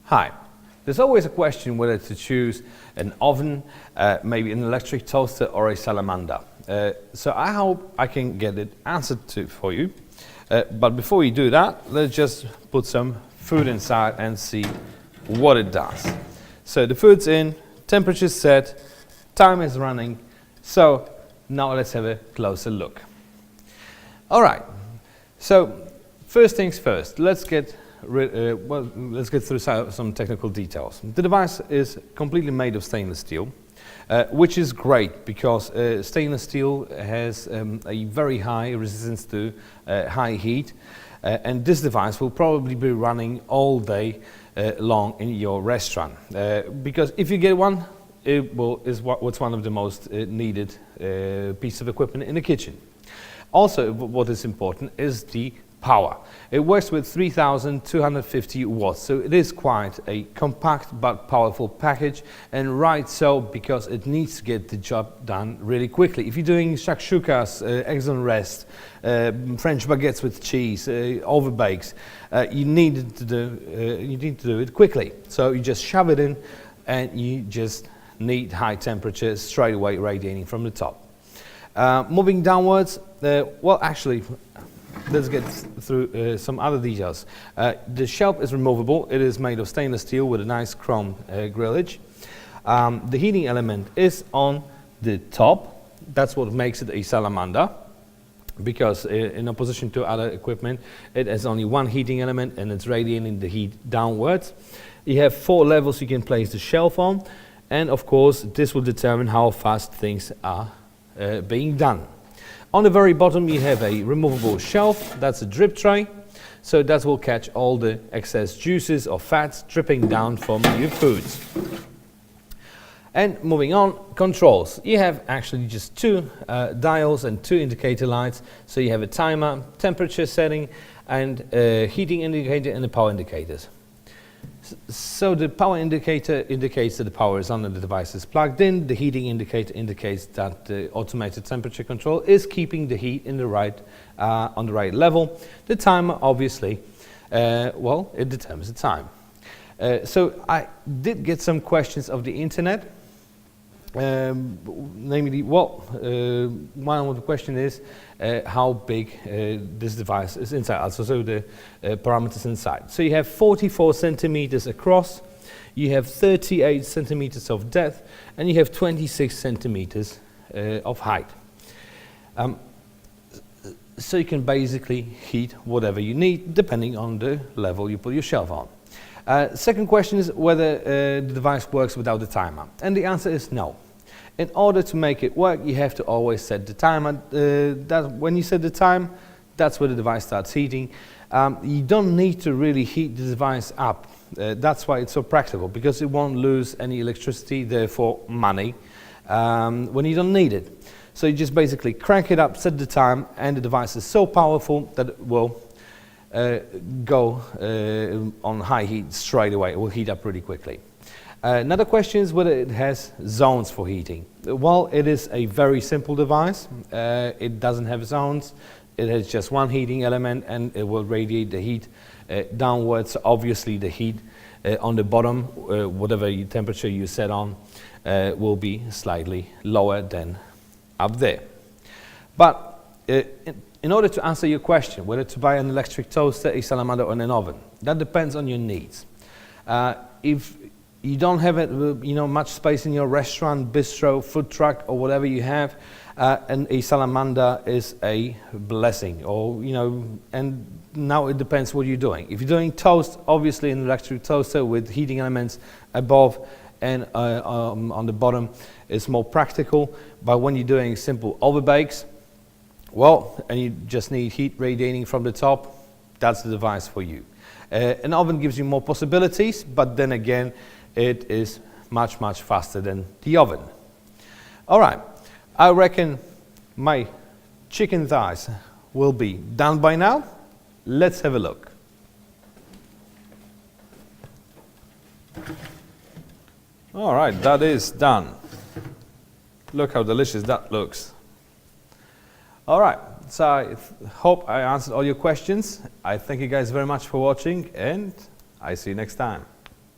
Hi, there's always a question whether to choose an oven, maybe an electric toaster or a salamander. So I hope I can get it answered for you. But before we do that, let's just put some food inside and see what it does. So the food's in, temperature's set, time is running. So now let's have a closer look. All right, so first things first, let's get through some technical details. The device is completely made of stainless steel, which is great because stainless steel has a very high resistance to high heat, and this device will probably be running all day long in your restaurant. Because if you get one, it's one of the most needed pieces of equipment in the kitchen. Also, what is important is the power. It works with 3,250 watts, so it is quite a compact but powerful package, and right so because it needs to get the job done really quickly. If you're doing shakshukas, eggs on rest, French baguettes with cheese, overbakes, you need to do it quickly. So you just shove it in, and you just need high temperatures straight away radiating from the top. Moving downwards, let's get through some other details. The shelf is removable. It is made of stainless steel with a nice chrome grillage. The heating element is on the top. That's what makes it a salamander, because in opposition to other equipment, it has only one heating element and it's radiating the heat downwards. You have 4 levels you can place the shelf on, and of course this will determine how fast things are being done. On the very bottom you have a removable shelf. That's a drip tray, so that will catch all the excess juices or fats dripping down from your foods. And moving on, controls. You have actually just 2 dials and 2 indicator lights. So you have a timer, temperature setting, and a heating indicator and the power indicators. So the power indicator indicates that the power is on and the device is plugged in. The heating indicator indicates that the automated temperature control is keeping the heat in the on the right level. The timer, obviously, it determines the time. So I did get some questions of the internet. Namely, one of the question is how big this device is inside, also so the parameters inside. So you have 44 centimeters across, you have 38 centimeters of depth, and you have 26 centimeters of height. So you can basically heat whatever you need depending on the level you put your shelf on. Second question is whether the device works without the timer, and the answer is no. In order to make it work, you have to always set the timer. When you set the time, that's where the device starts heating. You don't need to really heat the device up. That's why it's so practical, because it won't lose any electricity, therefore money, when you don't need it. So you just basically crank it up, set the time, and the device is so powerful that it will go on high heat straight away. It will heat up really quickly. Another question is whether it has zones for heating. Well, it is a very simple device. It doesn't have zones. It has just one heating element, and it will radiate the heat downwards. Obviously, the heat on the bottom, whatever temperature you set on, will be slightly lower than up there. But in order to answer your question, whether to buy an electric toaster, a salamander, or an oven, that depends on your needs. If you don't have much space in your restaurant, bistro, food truck, or whatever you have, and a salamander is a blessing. And now it depends what you're doing. If you're doing toast, obviously an electric toaster with heating elements above and on the bottom is more practical. But when you're doing simple overbakes, and you just need heat radiating from the top, that's the device for you. An oven gives you more possibilities, but then again, it is much, much faster than the oven. All right, I reckon my chicken thighs will be done by now. Let's have a look. All right, that is done. Look how delicious that looks. All right, so I hope I answered all your questions. I thank you guys very much for watching, and I see you next time.